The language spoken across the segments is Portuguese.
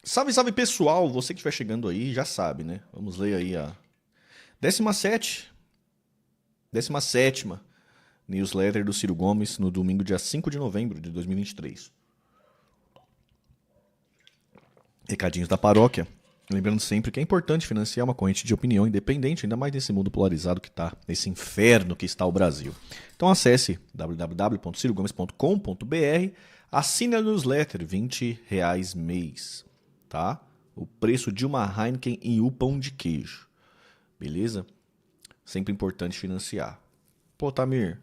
Salve, salve pessoal! Você que estiver chegando aí já sabe, né? Vamos ler aí a 17, 17ª newsletter do Ciro Gomes no domingo, dia 5 de novembro de 2023. Recadinhos da paróquia. Lembrando sempre que é importante financiar uma corrente de opinião independente, ainda mais nesse mundo polarizado que está, nesse inferno que está o Brasil. Então acesse www.cirogomes.com.br, assine a newsletter, R$ 20 mês, tá? O preço de uma Heineken e o pão de queijo, beleza? Sempre importante financiar. Pô, Tamir,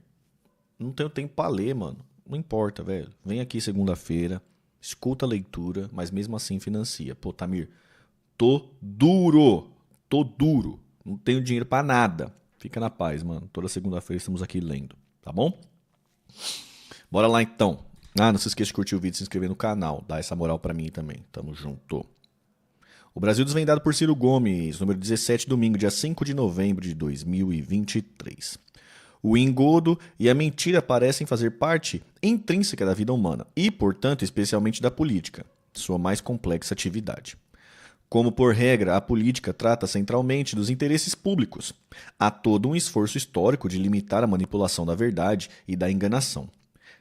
não tenho tempo pra ler, mano. Não importa, velho. Vem aqui segunda-feira, escuta a leitura, mas mesmo assim financia. Pô, Tamir, tô duro. Tô duro. Não tenho dinheiro pra nada. Fica na paz, mano. Toda segunda-feira estamos aqui lendo, tá bom? Bora lá então. Ah, não se esqueça de curtir o vídeo e se inscrever no canal. Dá essa moral pra mim também. Tamo junto. O Brasil Desvendado por Ciro Gomes, número 17, domingo, dia 5 de novembro de 2023. O engodo e a mentira parecem fazer parte intrínseca da vida humana e, portanto, especialmente da política, sua mais complexa atividade. Como por regra, a política trata centralmente dos interesses públicos. Há todo um esforço histórico de limitar a manipulação da verdade e da enganação.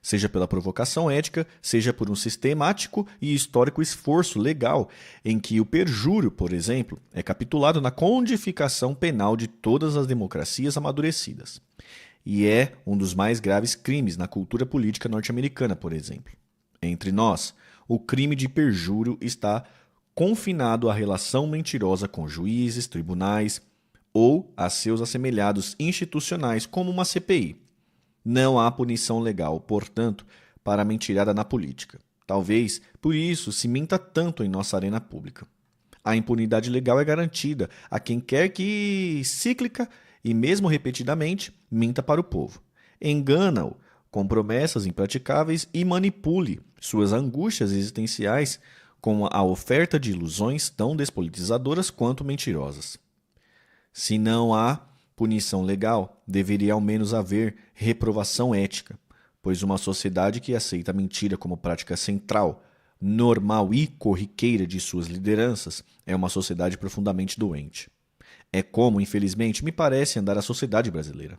Seja pela provocação ética, seja por um sistemático e histórico esforço legal, em que o perjúrio, por exemplo, é capitulado na codificação penal de todas as democracias amadurecidas. E é um dos mais graves crimes na cultura política norte-americana, por exemplo. Entre nós, o crime de perjúrio está confinado à relação mentirosa com juízes, tribunais ou a seus assemelhados institucionais, como uma CPI. Não há punição legal, portanto, para a mentirada na política. Talvez por isso se minta tanto em nossa arena pública. A impunidade legal é garantida a quem quer que, cíclica e mesmo repetidamente, minta para o povo. Engana-o com promessas impraticáveis e manipule suas angústias existenciais com a oferta de ilusões tão despolitizadoras quanto mentirosas. Se não há punição legal, deveria ao menos haver reprovação ética, pois uma sociedade que aceita a mentira como prática central, normal e corriqueira de suas lideranças é uma sociedade profundamente doente. É como, infelizmente, me parece andar a sociedade brasileira.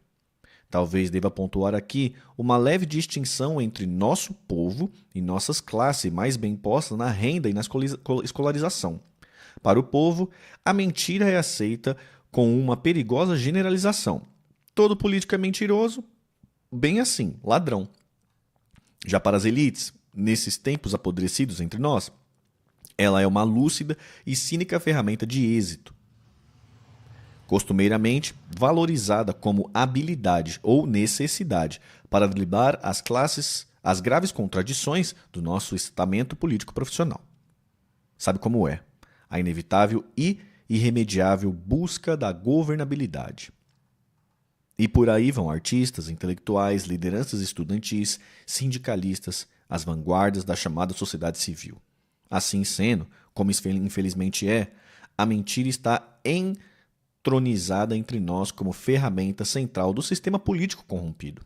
Talvez deva pontuar aqui uma leve distinção entre nosso povo e nossas classes mais bem postas na renda e na escolarização. Para o povo, a mentira é aceita com uma perigosa generalização. Todo político é mentiroso, bem assim, ladrão. Já para as elites, nesses tempos apodrecidos entre nós, ela é uma lúcida e cínica ferramenta de êxito, costumeiramente valorizada como habilidade ou necessidade para driblar as graves contradições do nosso estamento político profissional. Sabe como é? A inevitável e irremediável busca da governabilidade. E por aí vão artistas, intelectuais, lideranças estudantis, sindicalistas, as vanguardas da chamada sociedade civil. Assim sendo, como infelizmente é, a mentira está entronizada entre nós como ferramenta central do sistema político corrompido.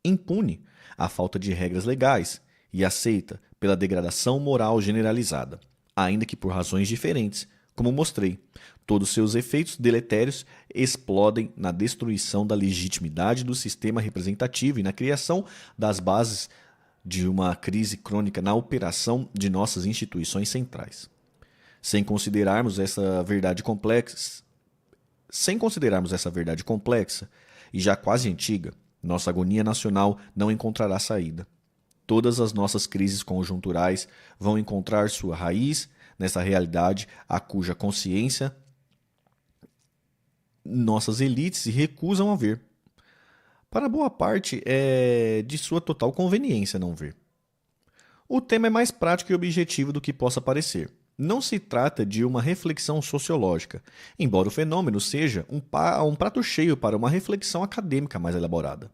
Impune a falta de regras legais e aceita pela degradação moral generalizada, ainda que por razões diferentes, como mostrei. Todos seus efeitos deletérios explodem na destruição da legitimidade do sistema representativo e na criação das bases de uma crise crônica na operação de nossas instituições centrais. Sem considerarmos essa verdade complexa e já quase antiga, nossa agonia nacional não encontrará saída. Todas as nossas crises conjunturais vão encontrar sua raiz nessa realidade a cuja consciência nossas elites se recusam a ver. Para boa parte, é de sua total conveniência não ver. O tema é mais prático e objetivo do que possa parecer. Não se trata de uma reflexão sociológica, embora o fenômeno seja um prato cheio para uma reflexão acadêmica mais elaborada.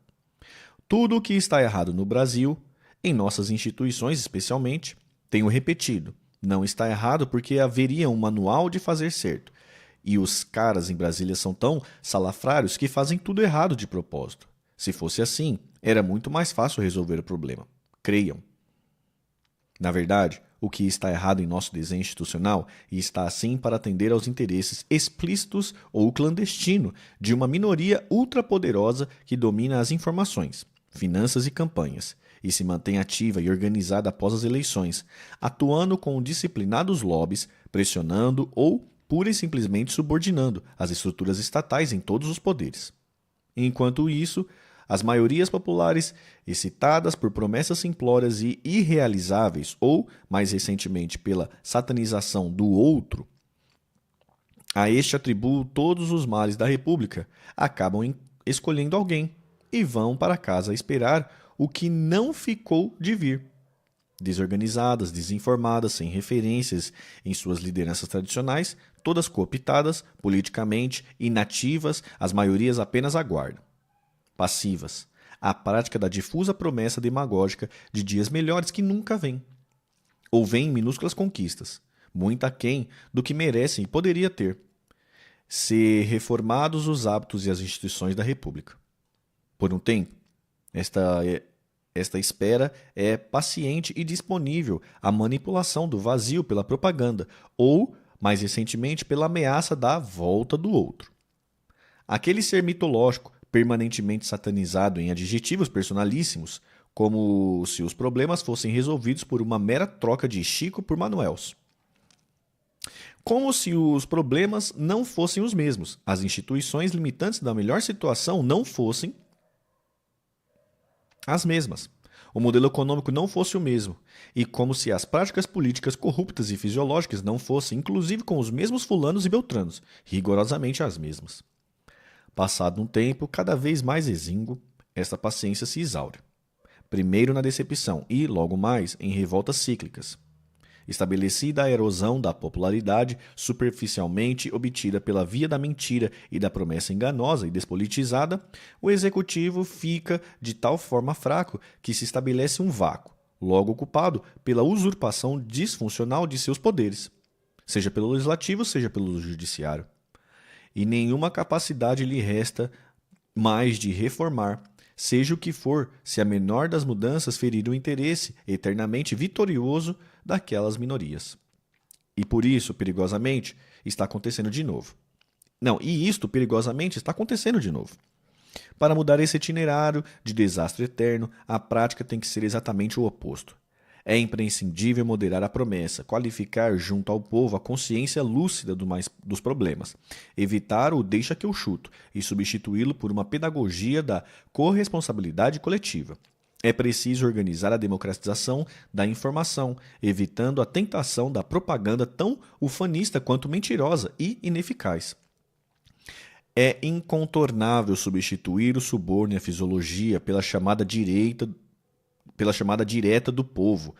Tudo o que está errado no Brasil, em nossas instituições especialmente, tenho repetido, não está errado porque haveria um manual de fazer certo. E os caras em Brasília são tão salafrários que fazem tudo errado de propósito. Se fosse assim, era muito mais fácil resolver o problema. Creiam. Na verdade, o que está errado em nosso desenho institucional e está assim para atender aos interesses explícitos ou clandestino de uma minoria ultrapoderosa que domina as informações, finanças e campanhas, e se mantém ativa e organizada após as eleições, atuando com disciplinados lobbies, pressionando ou pura e simplesmente subordinando as estruturas estatais em todos os poderes. Enquanto isso, as maiorias populares, excitadas por promessas simplórias e irrealizáveis, ou, mais recentemente, pela satanização do outro, a este atribuo todos os males da República, acabam escolhendo alguém e vão para casa esperar o que não ficou de vir. Desorganizadas, desinformadas, sem referências em suas lideranças tradicionais, todas cooptadas, politicamente, inativas, as maiorias apenas aguardam. Passivas, a prática da difusa promessa demagógica de dias melhores que nunca vêm. Ou vêm em minúsculas conquistas, muito aquém do que merecem e poderia ter. Ser reformados os hábitos e as instituições da República. Por um tempo, esta espera é paciente e disponível à manipulação do vazio pela propaganda ou, mais recentemente, pela ameaça da volta do outro. Aquele ser mitológico, permanentemente satanizado em adjetivos personalíssimos, como se os problemas fossem resolvidos por uma mera troca de Chico por Manuels. Como se os problemas não fossem os mesmos, as instituições limitantes da melhor situação não fossem as mesmas. O modelo econômico não fosse o mesmo, e como se as práticas políticas corruptas e fisiológicas não fossem, inclusive com os mesmos fulanos e beltranos, rigorosamente as mesmas. Passado um tempo cada vez mais exíguo, esta paciência se exaure. Primeiro na decepção e, logo mais, em revoltas cíclicas. Estabelecida a erosão da popularidade superficialmente obtida pela via da mentira e da promessa enganosa e despolitizada, o executivo fica de tal forma fraco que se estabelece um vácuo, logo ocupado pela usurpação disfuncional de seus poderes, seja pelo legislativo, seja pelo judiciário. E nenhuma capacidade lhe resta mais de reformar, seja o que for, se a menor das mudanças ferir o interesse eternamente vitorioso daquelas minorias. E por isso, perigosamente, está acontecendo de novo. Não, e isto perigosamente está acontecendo de novo. Para mudar esse itinerário de desastre eterno, a prática tem que ser exatamente o oposto. É imprescindível moderar a promessa, qualificar junto ao povo a consciência lúcida dos problemas, evitar o deixa que eu chuto e substituí-lo por uma pedagogia da corresponsabilidade coletiva. É preciso organizar a democratização da informação, evitando a tentação da propaganda tão ufanista quanto mentirosa e ineficaz. É incontornável substituir o suborno e a fisiologia pela chamada direta do povo,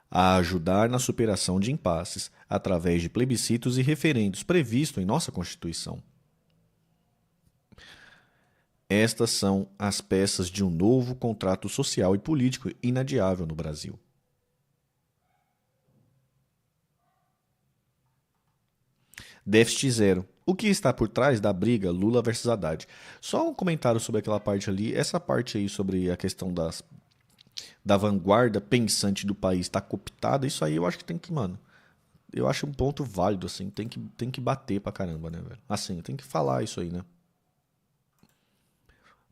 a ajudar na superação de impasses, através de plebiscitos e referendos previsto em nossa Constituição. Estas são as peças de um novo contrato social e político inadiável no Brasil. Déficit zero. O que está por trás da briga Lula versus Haddad? Só um comentário sobre aquela parte ali. Essa parte aí sobre a questão da vanguarda pensante do país está cooptada. Isso aí eu acho que tem que, mano... Eu acho um ponto válido, assim. Tem que bater pra caramba, né, velho? Assim, tem que falar isso aí, né?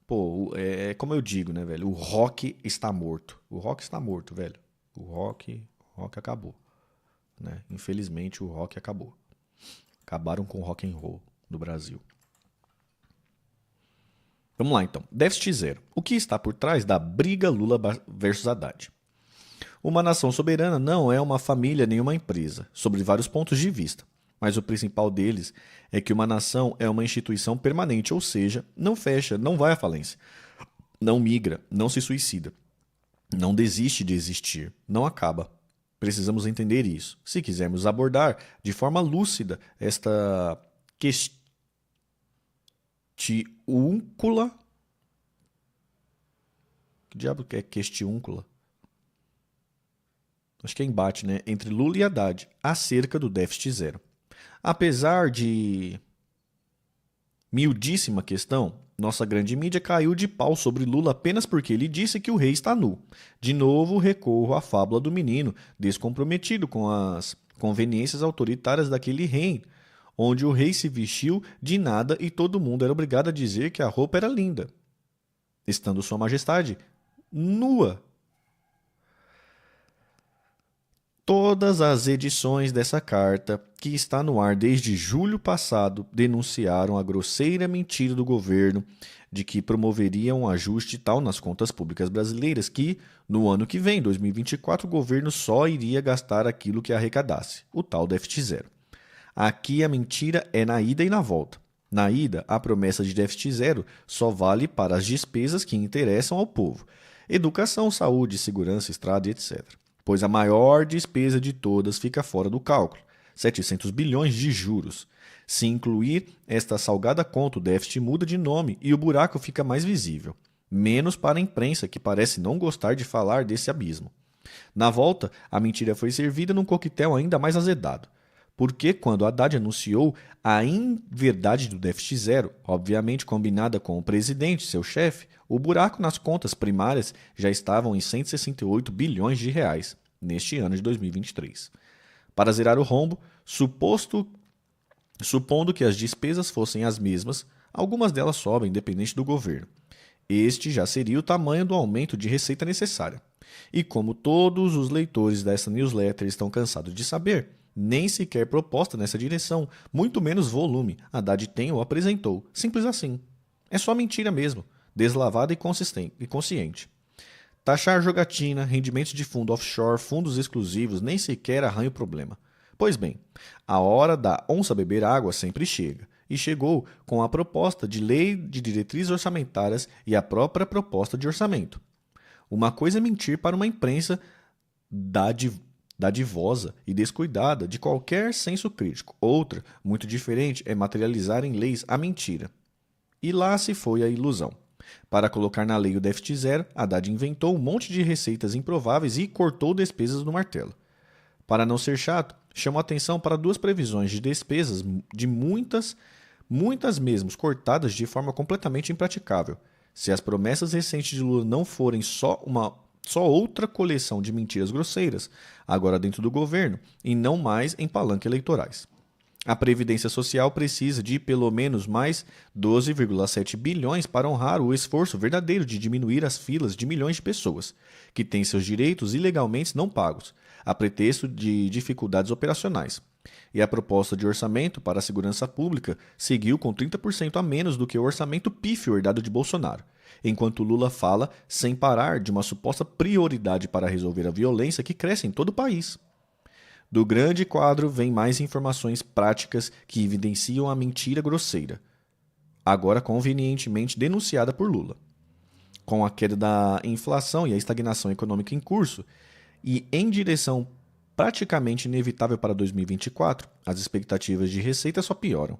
Pô, é como eu digo, né, velho? O rock está morto. O rock está morto, velho. O rock acabou, né? Infelizmente, o rock acabou. Acabaram com o rock and roll do Brasil. Vamos lá, então. Déficit zero. O que está por trás da briga Lula versus Haddad? Uma nação soberana não é uma família nem uma empresa, sobre vários pontos de vista. Mas o principal deles é que uma nação é uma instituição permanente, ou seja, não fecha, não vai à falência, não migra, não se suicida, não desiste de existir, não acaba. Precisamos entender isso, se quisermos abordar de forma lúcida esta questiúncula. Que diabo que é questiúncula? Acho que é embate, né? Entre Lula e Haddad, acerca do déficit zero. Apesar de miudíssima questão, Nossa grande mídia caiu de pau sobre Lula apenas porque ele disse que o rei está nu. De novo, recorro à fábula do menino, descomprometido com as conveniências autoritárias daquele reino, onde o rei se vestiu de nada e todo mundo era obrigado a dizer que a roupa era linda, estando Sua Majestade nua. Todas as edições dessa carta, que está no ar desde julho passado, denunciaram a grosseira mentira do governo de que promoveria um ajuste tal nas contas públicas brasileiras que, no ano que vem, 2024, o governo só iria gastar aquilo que arrecadasse, o tal déficit zero. Aqui a mentira é na ida e na volta. Na ida, a promessa de déficit zero só vale para as despesas que interessam ao povo: educação, saúde, segurança, estrada e etc. Pois a maior despesa de todas fica fora do cálculo, 700 bilhões de juros. Se incluir esta salgada conta, o déficit muda de nome e o buraco fica mais visível. Menos para a imprensa, que parece não gostar de falar desse abismo. Na volta, a mentira foi servida num coquetel ainda mais azedado. Porque quando Haddad anunciou a inverdade do déficit zero, obviamente combinada com o presidente, seu chefe, o buraco nas contas primárias já estavam em 168 bilhões de reais neste ano de 2023. Para zerar o rombo, supondo que as despesas fossem as mesmas, algumas delas sobem independente do governo. Este já seria o tamanho do aumento de receita necessária. E como todos os leitores dessa newsletter estão cansados de saber, nem sequer proposta nessa direção, muito menos volume, Haddad tem ou apresentou. Simples assim. É só mentira mesmo, deslavada e consciente. Taxar jogatina, rendimentos de fundo offshore, fundos exclusivos, nem sequer arranha o problema. Pois bem, a hora da onça beber água sempre chega. E chegou com a proposta de lei de diretrizes orçamentárias e a própria proposta de orçamento. Uma coisa é mentir para uma imprensa dadivosa e descuidada de qualquer senso crítico. Outra, muito diferente, é materializar em leis a mentira. E lá se foi a ilusão. Para colocar na lei o déficit zero, Haddad inventou um monte de receitas improváveis e cortou despesas no martelo. Para não ser chato, chamou atenção para duas previsões de despesas de muitas mesmo, cortadas de forma completamente impraticável. Se as promessas recentes de Lula não forem só outra coleção de mentiras grosseiras, agora dentro do governo, e não mais em palanques eleitorais. A Previdência Social precisa de pelo menos mais 12,7 bilhões para honrar o esforço verdadeiro de diminuir as filas de milhões de pessoas, que têm seus direitos ilegalmente não pagos, a pretexto de dificuldades operacionais. E a proposta de orçamento para a segurança pública seguiu com 30% a menos do que o orçamento pífio herdado de Bolsonaro, enquanto Lula fala sem parar de uma suposta prioridade para resolver a violência que cresce em todo o país. Do grande quadro vem mais informações práticas que evidenciam a mentira grosseira, agora convenientemente denunciada por Lula. Com a queda da inflação e a estagnação econômica em curso, e em direção praticamente inevitável para 2024, as expectativas de receita só pioram.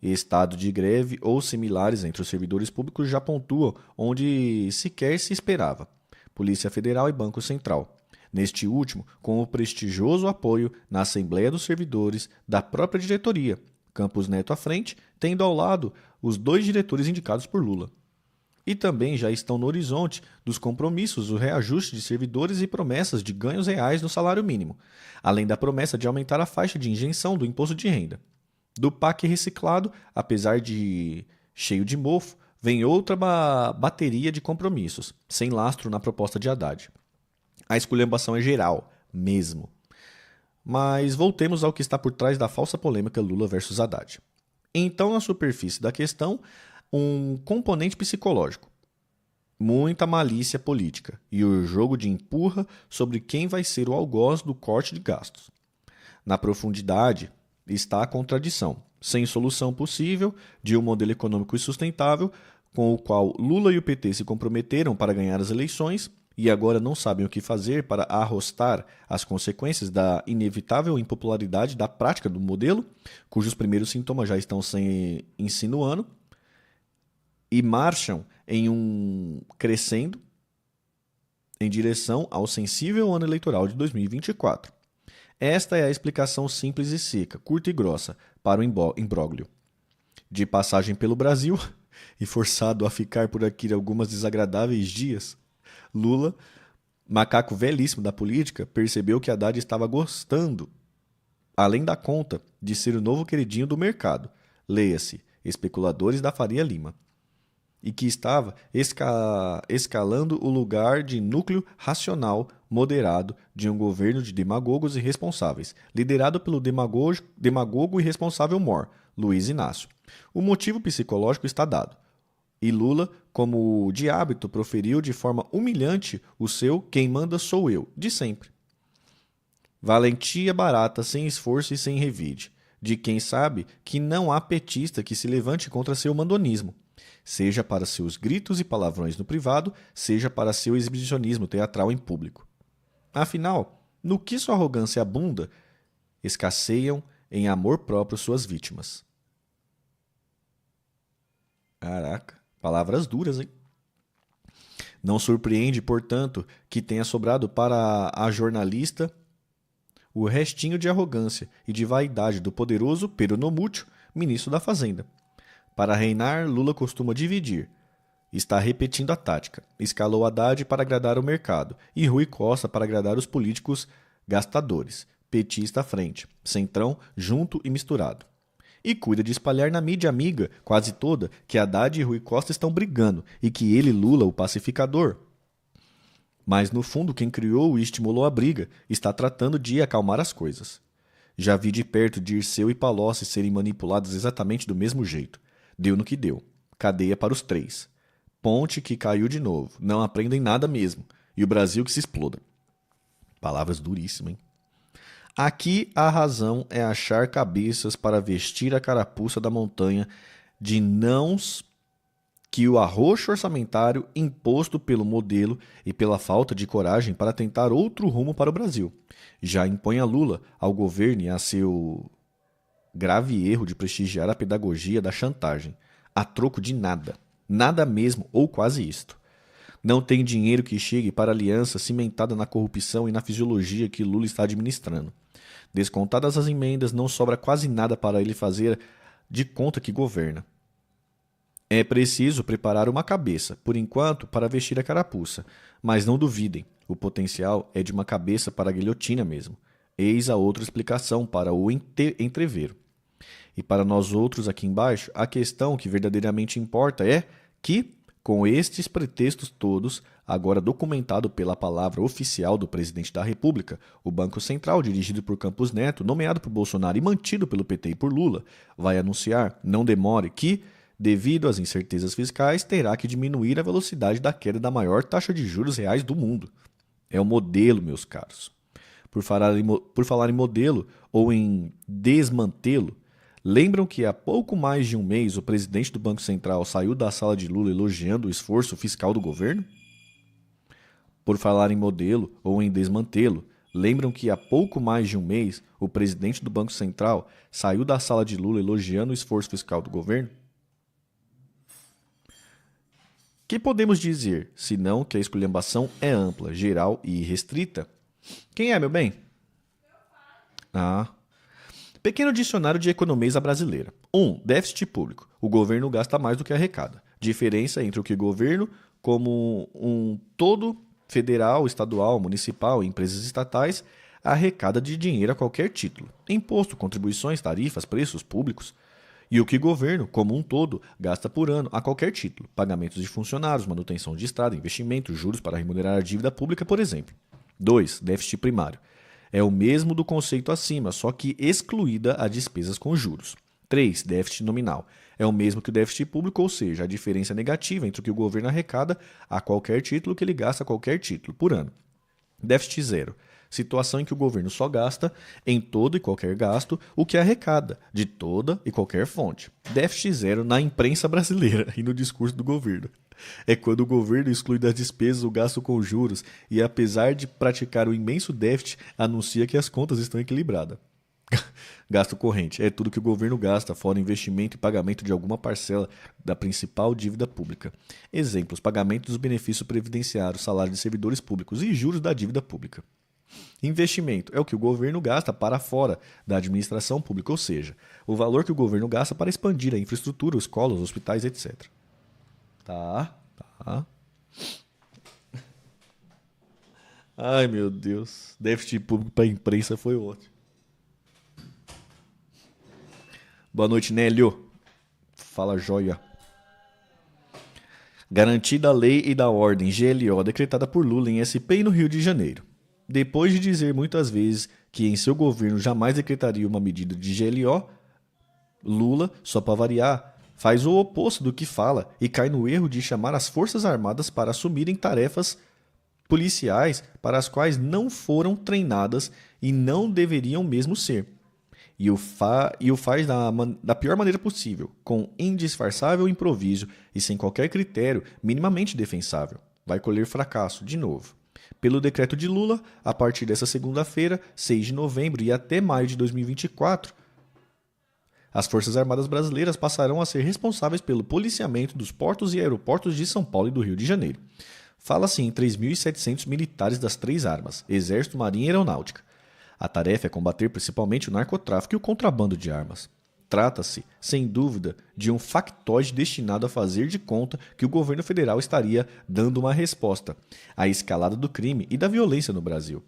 Estado de greve ou similares entre os servidores públicos já pontuam onde sequer se esperava: Polícia Federal e Banco Central. Neste último, com o prestigioso apoio na Assembleia dos Servidores da própria diretoria, Campos Neto à frente, tendo ao lado os dois diretores indicados por Lula. E também já estão no horizonte dos compromissos o reajuste de servidores e promessas de ganhos reais no salário mínimo, além da promessa de aumentar a faixa de isenção do imposto de renda. Do PAC reciclado, apesar de cheio de mofo, vem outra bateria de compromissos, sem lastro na proposta de Haddad. A esculhambação é geral, mesmo. Mas voltemos ao que está por trás da falsa polêmica Lula versus Haddad. Então, na superfície da questão, um componente psicológico, muita malícia política e o jogo de empurra sobre quem vai ser o algoz do corte de gastos. Na profundidade está a contradição, sem solução possível, de um modelo econômico insustentável com o qual Lula e o PT se comprometeram para ganhar as eleições e agora não sabem o que fazer para arrostar as consequências da inevitável impopularidade da prática do modelo, cujos primeiros sintomas já estão se insinuando, e marcham em um crescendo em direção ao sensível ano eleitoral de 2024. Esta é a explicação simples e seca, curta e grossa, para o imbróglio. De passagem pelo Brasil, e forçado a ficar por aqui algumas desagradáveis dias, Lula, macaco velhíssimo da política, percebeu que Haddad estava gostando, além da conta, de ser o novo queridinho do mercado, leia-se, especuladores da Faria Lima, e que estava escalando o lugar de núcleo racional moderado de um governo de demagogos irresponsáveis, liderado pelo demagogo irresponsável mor, Luiz Inácio. O motivo psicológico está dado. E Lula, como de hábito, proferiu de forma humilhante o seu "quem manda sou eu", de sempre. Valentia barata, sem esforço e sem revide, de quem sabe que não há petista que se levante contra seu mandonismo, seja para seus gritos e palavrões no privado, seja para seu exibicionismo teatral em público. Afinal, no que sua arrogância abunda, escasseiam em amor próprio suas vítimas. Caraca, palavras duras, hein? Não surpreende, portanto, que tenha sobrado para a jornalista o restinho de arrogância e de vaidade do poderoso peronomútil ministro da Fazenda. Para reinar, Lula costuma dividir. Está repetindo a tática. Escalou Haddad para agradar o mercado e Rui Costa para agradar os políticos gastadores. Petista à frente, centrão junto e misturado. E cuida de espalhar na mídia amiga, quase toda, que Haddad e Rui Costa estão brigando e que ele, Lula, o pacificador. Mas, no fundo, quem criou e estimulou a briga está tratando de acalmar as coisas. Já vi de perto Dirceu e Palocci serem manipulados exatamente do mesmo jeito. Deu no que deu. Cadeia para os três. Ponte que caiu de novo. Não aprendem nada mesmo. E o Brasil que se exploda. Palavras duríssimas, hein? Aqui a razão é achar cabeças para vestir a carapuça da montanha de nãos que o arroxo orçamentário imposto pelo modelo e pela falta de coragem para tentar outro rumo para o Brasil. Já impõe a Lula, ao governo e a seu grave erro de prestigiar a pedagogia da chantagem, a troco de nada, nada mesmo ou quase isto. Não tem dinheiro que chegue para a aliança cimentada na corrupção e na fisiologia que Lula está administrando. Descontadas as emendas, não sobra quase nada para ele fazer de conta que governa. É preciso preparar uma cabeça, por enquanto, para vestir a carapuça. Mas não duvidem, o potencial é de uma cabeça para a guilhotina mesmo. Eis a outra explicação para o entrever. E para nós outros aqui embaixo, a questão que verdadeiramente importa é que, com estes pretextos todos, agora documentado pela palavra oficial do presidente da República, o Banco Central, dirigido por Campos Neto, nomeado por Bolsonaro e mantido pelo PT e por Lula, vai anunciar, não demore, que, devido às incertezas fiscais, terá que diminuir a velocidade da queda da maior taxa de juros reais do mundo. É o modelo, meus caros. Por falar em modelo ou em desmantê-lo, lembram que há pouco mais de um mês o presidente do Banco Central saiu da sala de Lula elogiando o esforço fiscal do governo? Por falar em modelo ou em desmantê-lo, lembram que há pouco mais de um mês o presidente do Banco Central saiu da sala de Lula elogiando o esforço fiscal do governo? Que podemos dizer, senão que a esculhambação é ampla, geral e restrita? Quem é, meu bem? Pequeno dicionário de economia brasileira. 1. Déficit público. O governo gasta mais do que arrecada. Diferença entre o que o governo, como um todo, federal, estadual, municipal e empresas estatais, arrecada de dinheiro a qualquer título. Imposto, contribuições, tarifas, preços públicos. E o que o governo, como um todo, gasta por ano a qualquer título. Pagamentos de funcionários, manutenção de estrada, investimentos, juros para remunerar a dívida pública, por exemplo. 2. Déficit primário. É o mesmo do conceito acima, só que excluída a despesas com juros. 3. Déficit nominal. É o mesmo que o déficit público, ou seja, a diferença negativa entre o que o governo arrecada a qualquer título que ele gasta a qualquer título por ano. Déficit zero. Situação em que o governo só gasta, em todo e qualquer gasto, o que arrecada, de toda e qualquer fonte. Déficit zero na imprensa brasileira e no discurso do governo. É quando o governo exclui das despesas o gasto com juros e, apesar de praticar o imenso déficit, anuncia que as contas estão equilibradas. Gasto corrente é tudo que o governo gasta, fora investimento e pagamento de alguma parcela da principal dívida pública. Exemplos: pagamento dos benefícios previdenciários, salário de servidores públicos e juros da dívida pública. Investimento é o que o governo gasta para fora da administração pública, ou seja, o valor que o governo gasta para expandir a infraestrutura, escolas, hospitais, etc. Tá, tá. Ai, meu Deus. Déficit público pra imprensa foi ótimo. Boa noite, Nélio. Fala, joia. Garantida a lei e da ordem GLO decretada por Lula em SP e no Rio de Janeiro. Depois de dizer muitas vezes que em seu governo jamais decretaria uma medida de GLO, Lula, só para variar, faz o oposto do que fala e cai no erro de chamar as Forças Armadas para assumirem tarefas policiais para as quais não foram treinadas e não deveriam mesmo ser. E o faz da pior maneira possível, com indisfarçável improviso e sem qualquer critério minimamente defensável. Vai colher fracasso, de novo. Pelo decreto de Lula, a partir dessa segunda-feira, 6 de novembro e até maio de 2024, as Forças Armadas Brasileiras passarão a ser responsáveis pelo policiamento dos portos e aeroportos de São Paulo e do Rio de Janeiro. Fala-se em 3.700 militares das três armas, Exército, Marinha e Aeronáutica. A tarefa é combater principalmente o narcotráfico e o contrabando de armas. Trata-se, sem dúvida, de um factoide destinado a fazer de conta que o governo federal estaria dando uma resposta à escalada do crime e da violência no Brasil.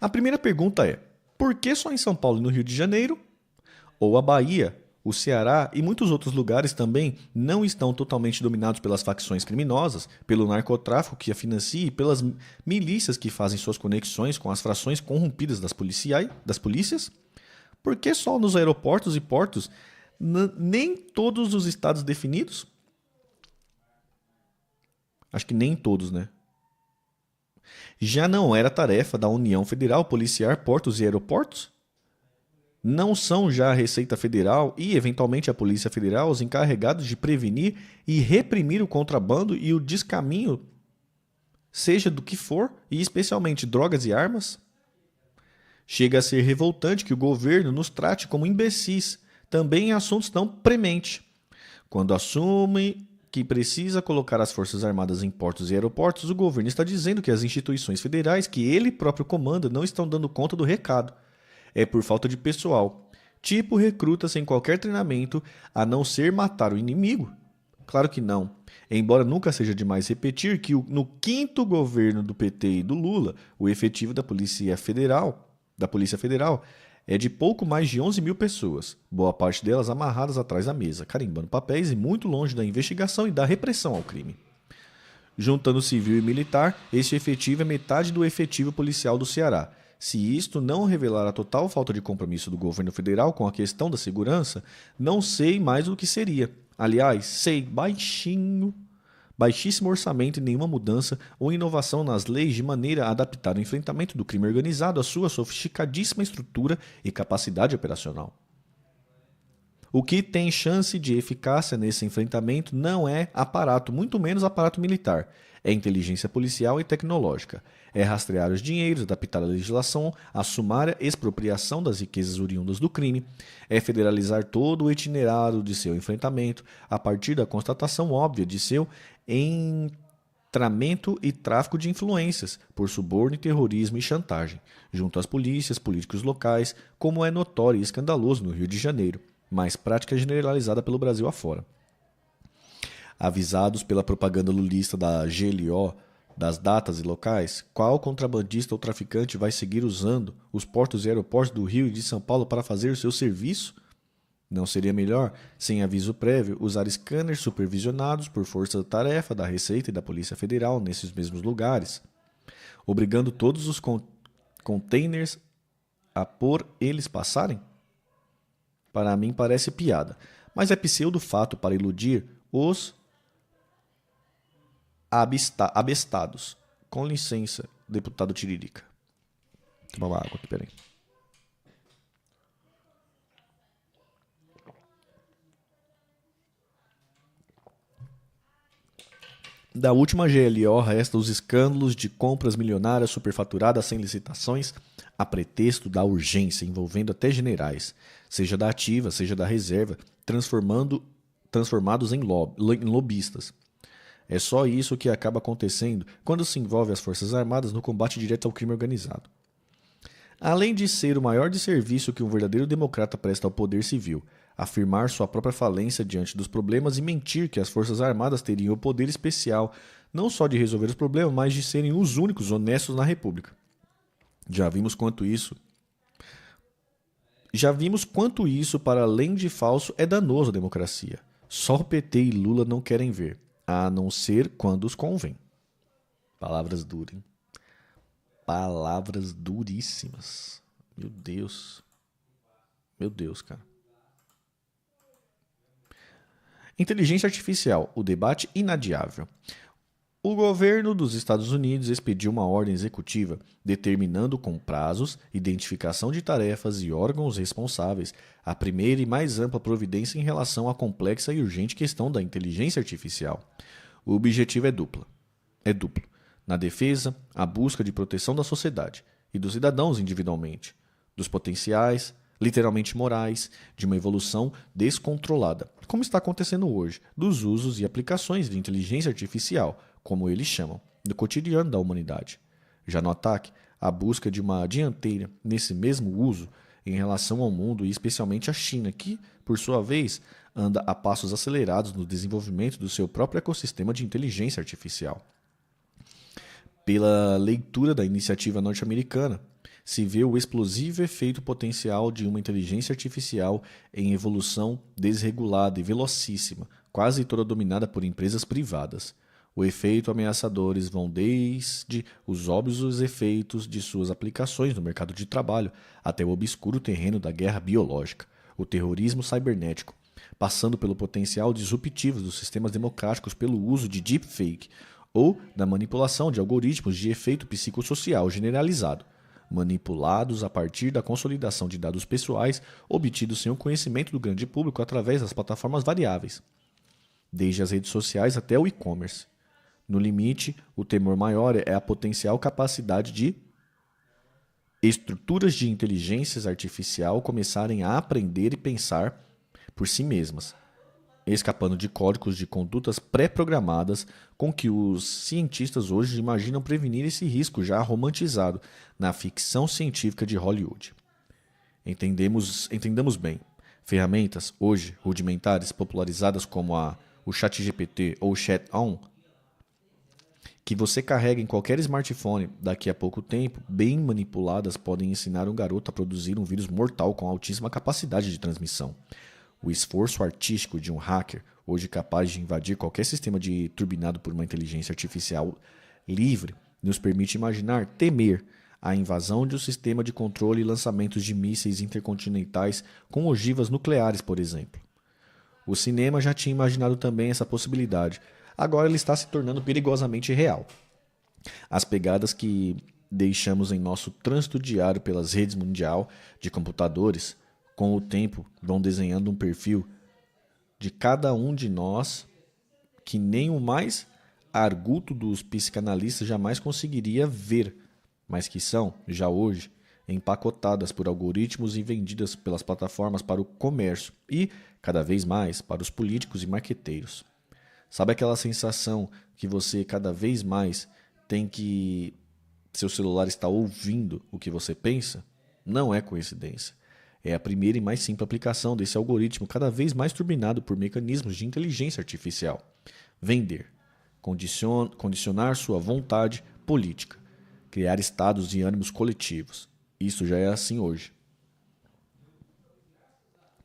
A primeira pergunta é: por que só em São Paulo e no Rio de Janeiro? Ou a Bahia, o Ceará e muitos outros lugares também não estão totalmente dominados pelas facções criminosas, pelo narcotráfico que a financia e pelas milícias que fazem suas conexões com as frações corrompidas das polícias? Por que só nos aeroportos e portos nem todos os estados definidos? Acho que nem todos, né? Já não era tarefa da União Federal policiar portos e aeroportos? Não são já a Receita Federal e, eventualmente, a Polícia Federal os encarregados de prevenir e reprimir o contrabando e o descaminho, seja do que for, e especialmente drogas e armas? Chega a ser revoltante que o governo nos trate como imbecis, também em assuntos tão prementes. Quando assume que precisa colocar as Forças Armadas em portos e aeroportos, o governo está dizendo que as instituições federais que ele próprio comanda não estão dando conta do recado. É por falta de pessoal. Tipo recruta sem qualquer treinamento, a não ser matar o inimigo? Claro que não. Embora nunca seja demais repetir que no quinto governo do PT e do Lula, o efetivo da Polícia Federal é de pouco mais de 11 mil pessoas, boa parte delas amarradas atrás da mesa, carimbando papéis e muito longe da investigação e da repressão ao crime. Juntando civil e militar, esse efetivo é metade do efetivo policial do Ceará. Se isto não revelar a total falta de compromisso do governo federal com a questão da segurança, não sei mais o que seria. Aliás, sei baixíssimo orçamento e nenhuma mudança ou inovação nas leis de maneira a adaptar o enfrentamento do crime organizado à sua sofisticadíssima estrutura e capacidade operacional. O que tem chance de eficácia nesse enfrentamento não é aparato, muito menos aparato militar. É inteligência policial e tecnológica. É rastrear os dinheiros, adaptar a legislação à sumária expropriação das riquezas oriundas do crime. É federalizar todo o itinerário de seu enfrentamento a partir da constatação óbvia de seu entramento e tráfico de influências por suborno, terrorismo e chantagem, junto às polícias, políticos locais, como é notório e escandaloso no Rio de Janeiro, mas prática generalizada pelo Brasil afora. Avisados pela propaganda lulista da GLO, das datas e locais, qual contrabandista ou traficante vai seguir usando os portos e aeroportos do Rio e de São Paulo para fazer o seu serviço? Não seria melhor, sem aviso prévio, usar scanners supervisionados por força-tarefa da Receita e da Polícia Federal nesses mesmos lugares, obrigando todos os containers a por eles passarem? Para mim parece piada, mas é pseudo-fato para iludir os abestados. Com licença, deputado Tiririca. Vou tomar uma água aqui, peraí. Da última GLO resta os escândalos de compras milionárias superfaturadas sem licitações a pretexto da urgência, envolvendo até generais, seja da ativa, seja da reserva, transformados em lobistas. É só isso que acaba acontecendo quando se envolve as Forças Armadas no combate direto ao crime organizado. Além de ser o maior desserviço que um verdadeiro democrata presta ao poder civil, afirmar sua própria falência diante dos problemas e mentir que as Forças Armadas teriam o poder especial não só de resolver os problemas, mas de serem os únicos honestos na República. Já vimos quanto isso, para além de falso, é danoso à democracia. Só o PT e Lula não querem ver, a não ser quando os convém. Palavras duras, hein? Palavras duríssimas. Meu Deus. Meu Deus, cara. Inteligência artificial, o debate inadiável. O governo dos Estados Unidos expediu uma ordem executiva determinando com prazos, identificação de tarefas e órgãos responsáveis a primeira e mais ampla providência em relação à complexa e urgente questão da inteligência artificial. O objetivo é duplo. Na defesa, a busca de proteção da sociedade e dos cidadãos individualmente, dos potenciais, literalmente morais, de uma evolução descontrolada, como está acontecendo hoje, dos usos e aplicações de inteligência artificial, como eles chamam, no cotidiano da humanidade. Já no ataque, a busca de uma dianteira nesse mesmo uso em relação ao mundo e especialmente à China, que, por sua vez, anda a passos acelerados no desenvolvimento do seu próprio ecossistema de inteligência artificial. Pela leitura da iniciativa norte-americana, se vê o explosivo efeito potencial de uma inteligência artificial em evolução desregulada e velocíssima, quase toda dominada por empresas privadas. O efeito ameaçadores vão desde os óbvios efeitos de suas aplicações no mercado de trabalho até o obscuro terreno da guerra biológica, o terrorismo cibernético, passando pelo potencial disruptivo dos sistemas democráticos pelo uso de deepfake ou da manipulação de algoritmos de efeito psicossocial generalizado, manipulados a partir da consolidação de dados pessoais obtidos sem o conhecimento do grande público através das plataformas variáveis, desde as redes sociais até o e-commerce. No limite, o temor maior é a potencial capacidade de estruturas de inteligência artificial começarem a aprender e pensar por si mesmas, escapando de códigos de condutas pré-programadas com que os cientistas hoje imaginam prevenir esse risco já romantizado na ficção científica de Hollywood. Entendamos bem, ferramentas hoje rudimentares popularizadas como o ChatGPT ou o Chat-On, que você carrega em qualquer smartphone daqui a pouco tempo, bem manipuladas, podem ensinar um garoto a produzir um vírus mortal com altíssima capacidade de transmissão. O esforço artístico de um hacker, hoje capaz de invadir qualquer sistema turbinado por uma inteligência artificial livre, nos permite imaginar, temer, a invasão de um sistema de controle e lançamentos de mísseis intercontinentais com ogivas nucleares, por exemplo. O cinema já tinha imaginado também essa possibilidade. Agora ele está se tornando perigosamente real. As pegadas que deixamos em nosso trânsito diário pelas redes mundial de computadores, com o tempo, vão desenhando um perfil de cada um de nós que nem o mais arguto dos psicanalistas jamais conseguiria ver, mas que são, já hoje, empacotadas por algoritmos e vendidas pelas plataformas para o comércio e, cada vez mais, para os políticos e marqueteiros. Sabe aquela sensação que você cada vez mais tem que seu celular está ouvindo o que você pensa? Não é coincidência. É a primeira e mais simples aplicação desse algoritmo cada vez mais turbinado por mecanismos de inteligência artificial. Vender. Condicionar sua vontade política. Criar estados de ânimos coletivos. Isso já é assim hoje.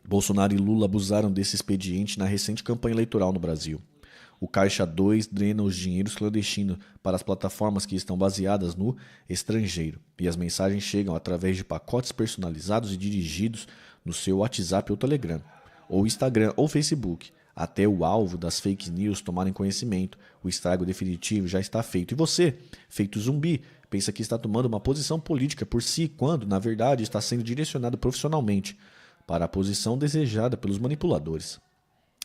Bolsonaro e Lula abusaram desse expediente na recente campanha eleitoral no Brasil. O Caixa 2 drena os dinheiros clandestinos para as plataformas que estão baseadas no estrangeiro e as mensagens chegam através de pacotes personalizados e dirigidos no seu WhatsApp ou Telegram, ou Instagram ou Facebook. Até o alvo das fake news tomarem conhecimento, o estrago definitivo já está feito. E você, feito zumbi, pensa que está tomando uma posição política por si, quando, na verdade, está sendo direcionado profissionalmente para a posição desejada pelos manipuladores.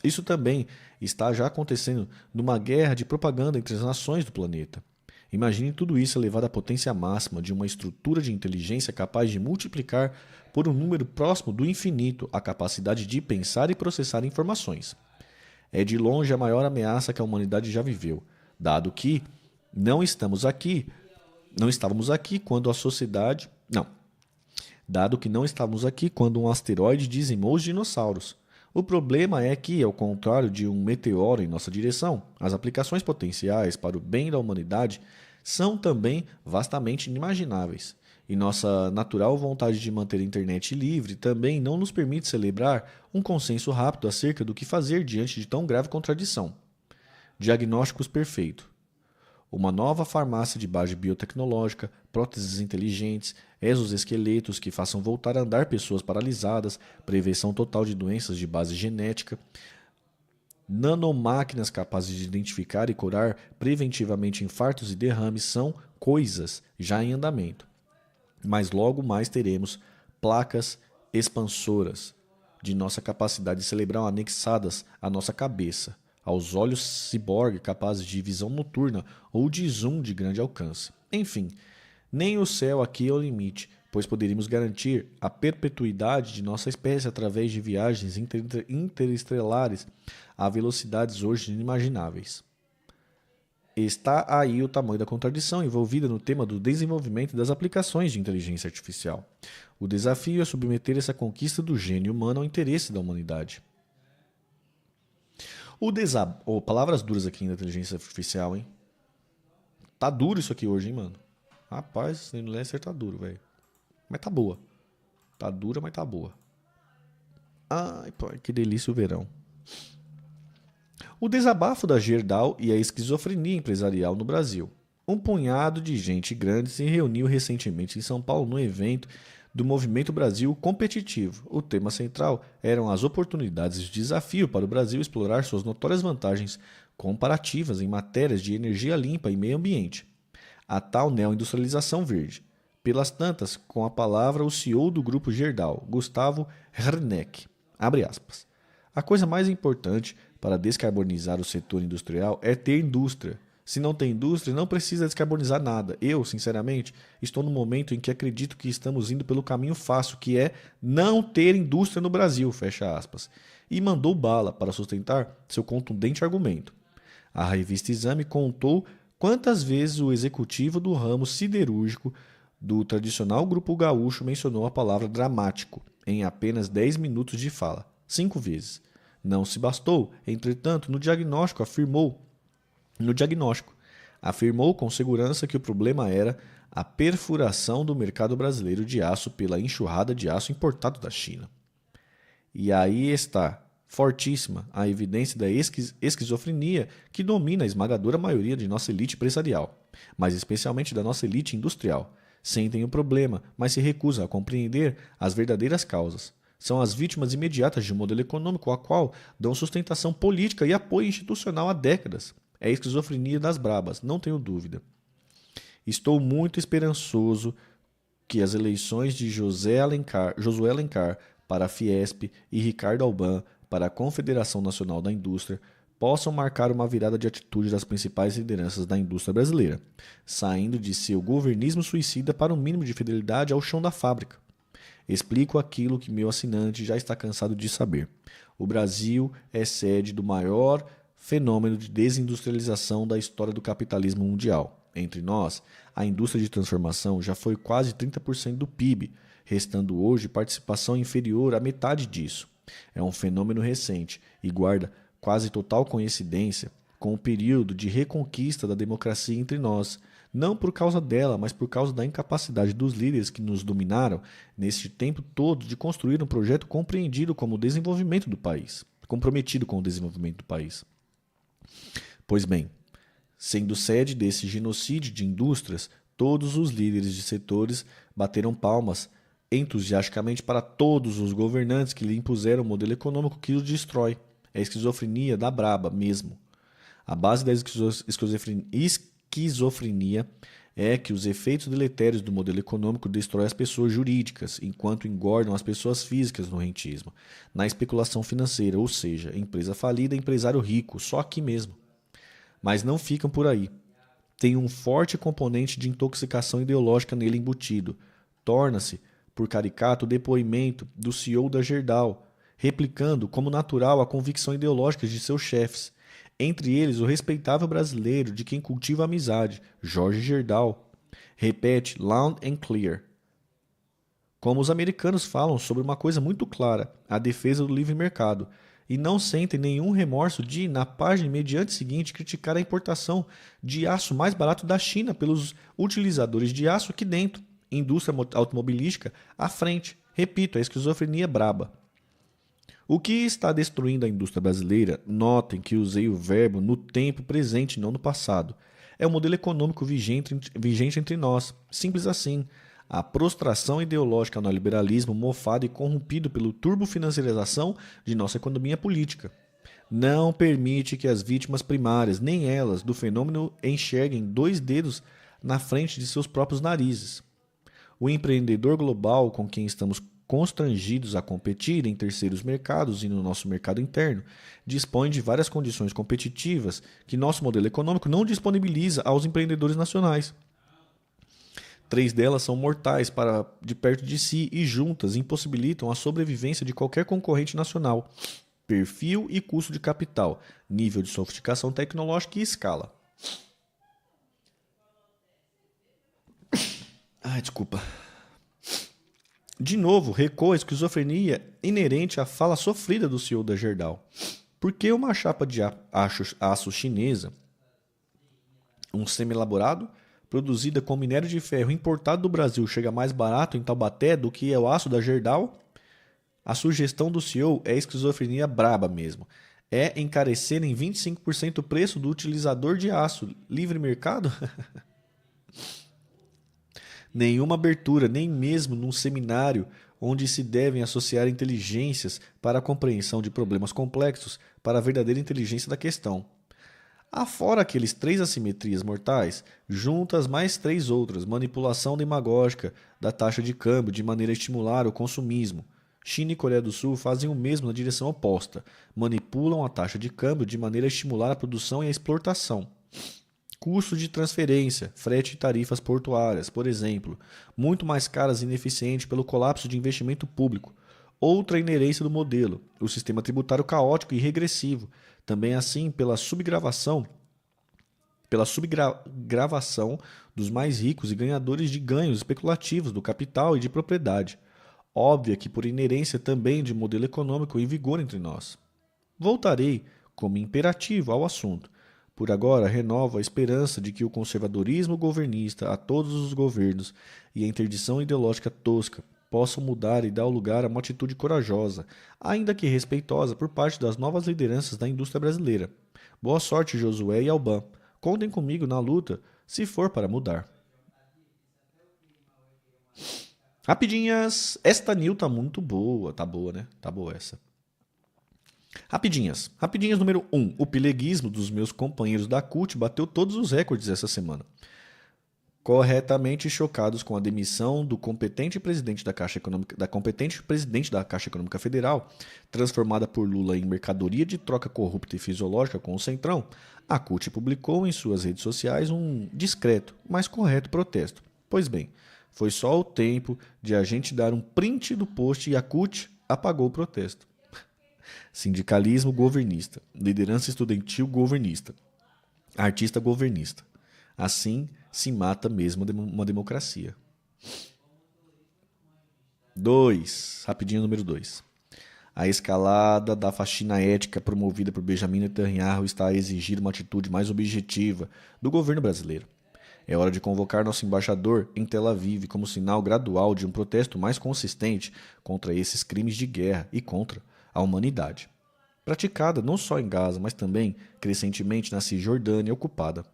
Isso também está já acontecendo numa guerra de propaganda entre as nações do planeta. Imagine tudo isso elevado à potência máxima de uma estrutura de inteligência capaz de multiplicar por um número próximo do infinito a capacidade de pensar e processar informações. É de longe a maior ameaça que a humanidade já viveu, dado que não estávamos aqui quando a sociedade... Dado que não estávamos aqui quando um asteroide dizimou os dinossauros. O problema é que, ao contrário de um meteoro em nossa direção, as aplicações potenciais para o bem da humanidade são também vastamente inimagináveis. E nossa natural vontade de manter a internet livre também não nos permite celebrar um consenso rápido acerca do que fazer diante de tão grave contradição. Diagnósticos perfeitos. Uma nova farmácia de base biotecnológica, próteses inteligentes, exoesqueletos que façam voltar a andar pessoas paralisadas, prevenção total de doenças de base genética, nanomáquinas capazes de identificar e curar preventivamente infartos e derrames são coisas já em andamento. Mas logo mais teremos placas expansoras de nossa capacidade cerebral anexadas à nossa cabeça, aos olhos ciborgue capazes de visão noturna ou de zoom de grande alcance. Enfim, nem o céu aqui é o limite, pois poderíamos garantir a perpetuidade de nossa espécie através de viagens interestelares a velocidades hoje inimagináveis. Está aí o tamanho da contradição envolvida no tema do desenvolvimento das aplicações de inteligência artificial. O desafio é submeter essa conquista do gênio humano ao interesse da humanidade. Palavras duras aqui na inteligência artificial, hein? Tá duro isso aqui hoje, hein, mano? Rapaz, esse Lancer tá duro, velho. Mas tá boa. Tá dura, mas tá boa. Ai, pô, que delícia o verão. O desabafo da Gerdau e a esquizofrenia empresarial no Brasil. Um punhado de gente grande se reuniu recentemente em São Paulo no evento do Movimento Brasil Competitivo. O tema central eram as oportunidades e desafio para o Brasil explorar suas notórias vantagens comparativas em matérias de energia limpa e meio ambiente, a tal neoindustrialização verde. Pelas tantas, com a palavra o CEO do grupo Gerdau, Gustavo Werneck. Abre aspas. A coisa mais importante para descarbonizar o setor industrial é ter indústria. Se não tem indústria, não precisa descarbonizar nada. Eu, sinceramente, estou no momento em que acredito que estamos indo pelo caminho fácil, que é não ter indústria no Brasil, fecha aspas. E mandou bala para sustentar seu contundente argumento. A revista Exame contou quantas vezes o executivo do ramo siderúrgico do tradicional grupo gaúcho mencionou a palavra dramático em apenas 10 minutos de fala, 5 vezes. Não se bastou, entretanto, no diagnóstico afirmou com segurança que o problema era a perfuração do mercado brasileiro de aço pela enxurrada de aço importado da China. E aí está, fortíssima, a evidência da esquizofrenia que domina a esmagadora maioria de nossa elite empresarial, mas especialmente da nossa elite industrial. Sentem o problema, mas se recusam a compreender as verdadeiras causas. São as vítimas imediatas de um modelo econômico a qual dão sustentação política e apoio institucional há décadas. É a esquizofrenia das brabas, não tenho dúvida. Estou muito esperançoso que as eleições de Josué Alencar para a Fiesp e Ricardo Alban para a Confederação Nacional da Indústria possam marcar uma virada de atitude das principais lideranças da indústria brasileira, saindo de seu governismo suicida para um mínimo de fidelidade ao chão da fábrica. Explico aquilo que meu assinante já está cansado de saber. O Brasil é sede do maior fenômeno de desindustrialização da história do capitalismo mundial. Entre nós, a indústria de transformação já foi quase 30% do PIB, restando hoje participação inferior à metade disso. É um fenômeno recente e guarda quase total coincidência com o período de reconquista da democracia entre nós, não por causa dela, mas por causa da incapacidade dos líderes que nos dominaram neste tempo todo de construir um projeto comprometido com o desenvolvimento do país. Pois bem, sendo sede desse genocídio de indústrias, todos os líderes de setores bateram palmas entusiasticamente para todos os governantes que lhe impuseram o modelo econômico que os destrói. É a esquizofrenia da braba mesmo. A base da esquizofrenia é que os efeitos deletérios do modelo econômico destroem as pessoas jurídicas, enquanto engordam as pessoas físicas no rentismo, na especulação financeira, ou seja, empresa falida, empresário rico, só aqui mesmo. Mas não ficam por aí. Tem um forte componente de intoxicação ideológica nele embutido. Torna-se, por caricato, o depoimento do CEO da Gerdau, replicando como natural a convicção ideológica de seus chefes, entre eles o respeitável brasileiro de quem cultiva a amizade, Jorge Gerdau. Repete loud and clear. Como os americanos falam sobre uma coisa muito clara, a defesa do livre mercado, e não sentem nenhum remorso de, na página imediata seguinte, criticar a importação de aço mais barato da China pelos utilizadores de aço aqui dentro, indústria automobilística à frente. Repito, a esquizofrenia braba. O que está destruindo a indústria brasileira, notem que usei o verbo no tempo presente, não no passado, é o modelo econômico vigente entre nós. Simples assim. A prostração ideológica ao neoliberalismo mofado e corrompido pela turbofinanciarização de nossa economia política. Não permite que as vítimas primárias, nem elas, do fenômeno enxerguem 2 dedos na frente de seus próprios narizes. O empreendedor global com quem estamos constrangidos a competir em terceiros mercados e no nosso mercado interno, dispõe de várias condições competitivas que nosso modelo econômico não disponibiliza aos empreendedores nacionais. 3 delas são mortais de perto de si e juntas impossibilitam a sobrevivência de qualquer concorrente nacional. Perfil e custo de capital, nível de sofisticação tecnológica e escala. Desculpa. De novo, recuo a esquizofrenia inerente à fala sofrida do CEO da Gerdau. Por que uma chapa de aço chinesa, um semi-elaborado, produzida com minério de ferro importado do Brasil, chega mais barato em Taubaté do que é o aço da Gerdau? A sugestão do CEO é esquizofrenia braba mesmo. É encarecer em 25% o preço do utilizador de aço. Livre mercado? Nenhuma abertura, nem mesmo num seminário onde se devem associar inteligências para a compreensão de problemas complexos para a verdadeira inteligência da questão. Afora aqueles 3 assimetrias mortais, juntas mais 3 outras, manipulação demagógica da taxa de câmbio de maneira a estimular o consumismo. China e Coreia do Sul fazem o mesmo na direção oposta, manipulam a taxa de câmbio de maneira a estimular a produção e a exportação. Custo de transferência, frete e tarifas portuárias, por exemplo, muito mais caras e ineficientes pelo colapso de investimento público. Outra inerência do modelo, o sistema tributário caótico e regressivo, também assim pela subgravação dos mais ricos e ganhadores de ganhos especulativos do capital e de propriedade, óbvia que por inerência também de modelo econômico em vigor entre nós. Voltarei, como imperativo, ao assunto. Por agora, renovo a esperança de que o conservadorismo governista a todos os governos e a interdição ideológica tosca possam mudar e dar lugar a uma atitude corajosa, ainda que respeitosa, por parte das novas lideranças da indústria brasileira. Boa sorte, Josué e Alban. Contem comigo na luta, se for para mudar. Rapidinhas, esta new tá muito boa. Tá boa, né? Tá boa essa. Rapidinhas número 1. O pileguismo dos meus companheiros da CUT bateu todos os recordes essa semana. Corretamente chocados com a demissão do competente presidente da Caixa Econômica Federal, transformada por Lula em mercadoria de troca corrupta e fisiológica com o Centrão, a CUT publicou em suas redes sociais um discreto, mas correto protesto. Pois bem, foi só o tempo de a gente dar um print do post e a CUT apagou o protesto. Sindicalismo governista, liderança estudantil governista, artista governista. Assim se mata mesmo uma democracia. 2. Rapidinho número 2. A escalada da faxina ética promovida por Benjamin Netanyahu está a exigir uma atitude mais objetiva do governo brasileiro. É hora de convocar nosso embaixador em Tel Aviv como sinal gradual de um protesto mais consistente contra esses crimes de guerra e contra a humanidade, praticada não só em Gaza, mas também crescentemente na Cisjordânia ocupada.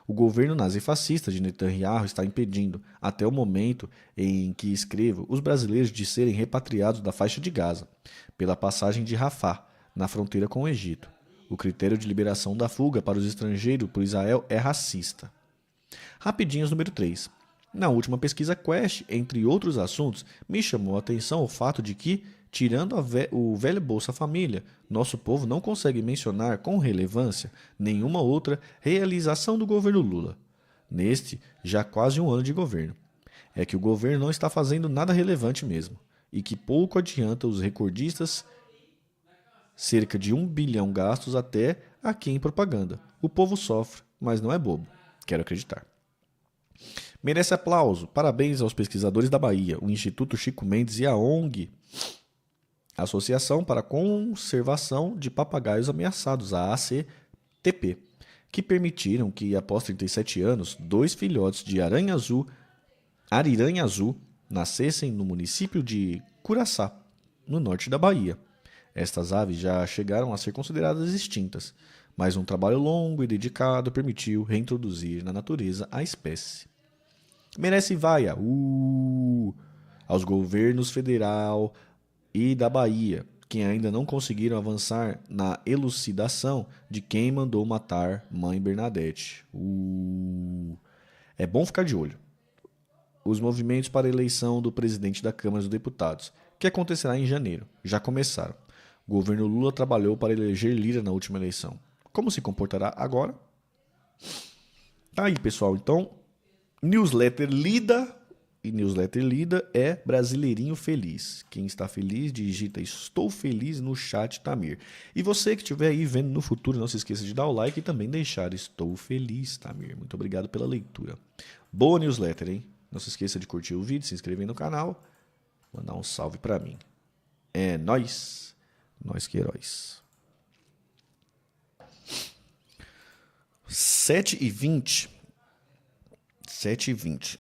O governo nazifascista de Netanyahu está impedindo, até o momento em que escrevo, os brasileiros de serem repatriados da faixa de Gaza, pela passagem de Rafah, na fronteira com o Egito. O critério de liberação da fuga para os estrangeiros por Israel é racista. Rapidinhos número 3. Na última pesquisa Quest, entre outros assuntos, me chamou a atenção o fato de que, tirando o velho Bolsa Família, nosso povo não consegue mencionar com relevância nenhuma outra realização do governo Lula. Neste, já quase um ano de governo. É que o governo não está fazendo nada relevante mesmo, e que pouco adianta os recordistas, cerca de 1 bilhão gastos até aqui em propaganda. O povo sofre, mas não é bobo. Quero acreditar. Merece aplauso. Parabéns aos pesquisadores da Bahia, o Instituto Chico Mendes e a ONG, Associação para a Conservação de Papagaios Ameaçados, a ACTP, que permitiram que, após 37 anos, 2 filhotes de ariranha azul, nascessem no município de Curaçá, no norte da Bahia. Estas aves já chegaram a ser consideradas extintas, mas um trabalho longo e dedicado permitiu reintroduzir na natureza a espécie. Merece vaia aos governos federal e da Bahia, que ainda não conseguiram avançar na elucidação de quem mandou matar Mãe Bernadette. É bom ficar de olho. Os movimentos para a eleição do presidente da Câmara dos Deputados, que acontecerá em janeiro, já começaram. O governo Lula trabalhou para eleger Lira na última eleição. Como se comportará agora? Tá aí, pessoal. Então, newsletter lida. E newsletter lida é Brasileirinho Feliz. Quem está feliz, digita Estou Feliz no chat Tamir. E você que estiver aí vendo no futuro, não se esqueça de dar o like e também deixar Estou Feliz, Tamir. Muito obrigado pela leitura. Boa newsletter, hein? Não se esqueça de curtir o vídeo, se inscrever no canal, mandar um salve pra mim. É nóis. Nós que heróis. 7h20. 7h20.